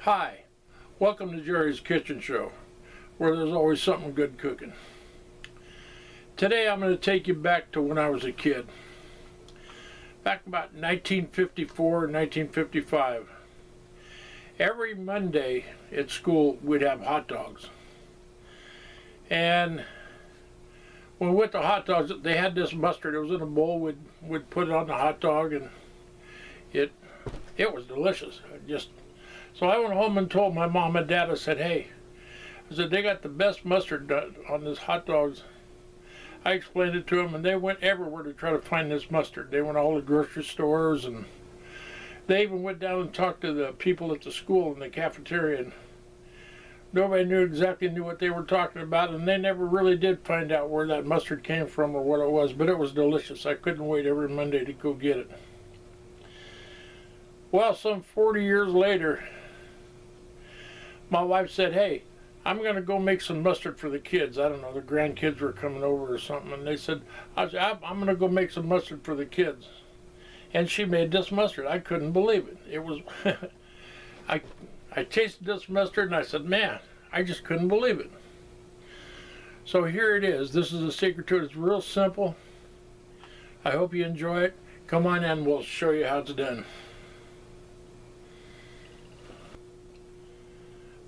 Hi, welcome to Jerry's Kitchen Show, where there's always something good cooking. Today I'm going to take you back to when I was a kid. Back about 1954 and 1955. Every Monday at school we'd have hot dogs. And when we went to hot dogs, they had this mustard. It was in a bowl. We'd put it on the hot dog, and it was delicious. So I went home and told my mom and dad. I said, hey, they got the best mustard on this hot dogs. I explained it to them, and they went everywhere to try to find this mustard. They went to all the grocery stores, and they even went down and talked to the people at the school in the cafeteria, and nobody knew what they were talking about, and they never really did find out where that mustard came from or what it was, but it was delicious. I couldn't wait every Monday to go get it. Well, some 40 years later, my wife said, hey, I'm going to go make some mustard for the kids. I don't know, the grandkids were coming over or something, and they said, I'm going to go make some mustard for the kids. And she made this mustard. I couldn't believe it. It was, I tasted this mustard and I said, man, I just couldn't believe it. So here it is. This is the secret to it. It's real simple. I hope you enjoy it. Come on in, we'll show you how it's done.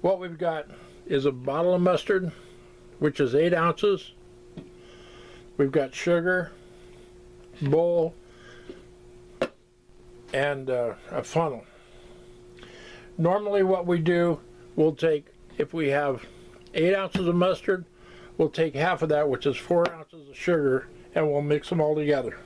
What we've got is a bottle of mustard, which is 8 ounces. We've got sugar, bowl, and a funnel. Normally what we do, we'll take, if we have 8 ounces of mustard, we'll take half of that, which is 4 ounces of sugar, and we'll mix them all together.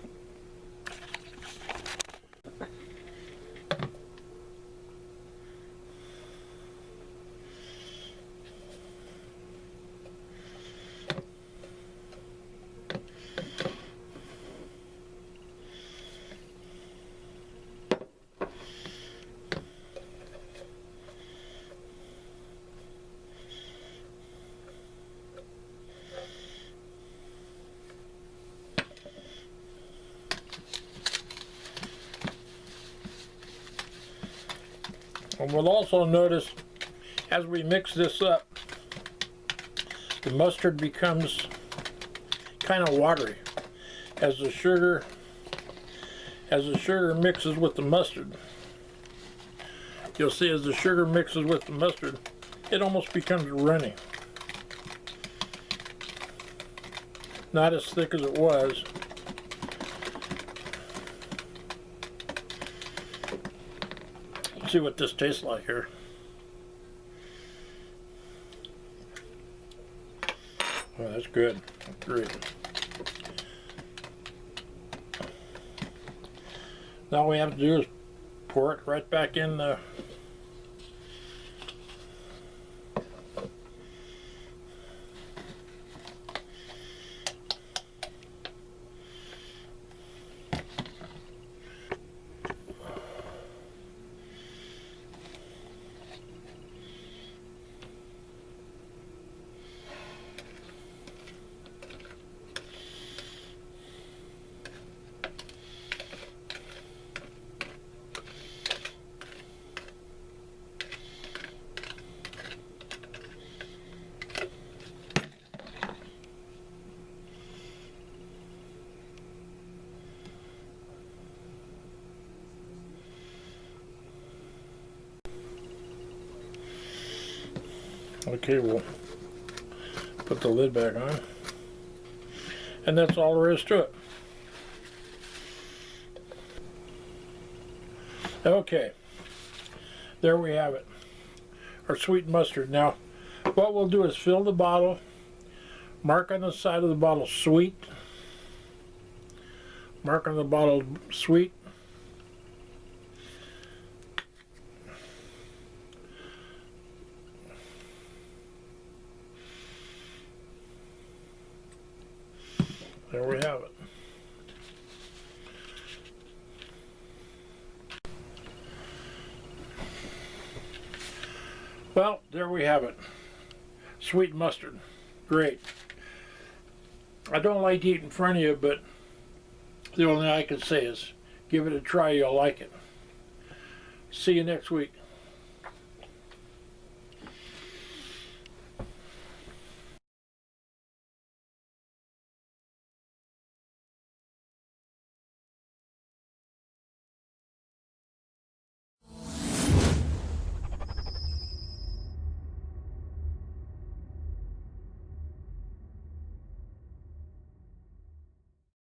And we'll also notice as we mix this up, the mustard becomes kind of watery as the sugar mixes with the mustard. You'll see as the sugar mixes with the mustard, it almost becomes runny. Not as thick as it was. See what this tastes like here. Oh, that's good. That's great. Now all we have to do is pour it right back in the Okay, we'll put the lid back on. And that's all there is to it. Okay, there we have it. Our sweet mustard. Now, what we'll do is fill the bottle, mark on the side of the bottle sweet, mark on the bottle sweet, there we have it. Well, there we have it. Sweet mustard. Great. I don't like to eat in front of you, but the only thing I can say is give it a try, you'll like it. See you next week.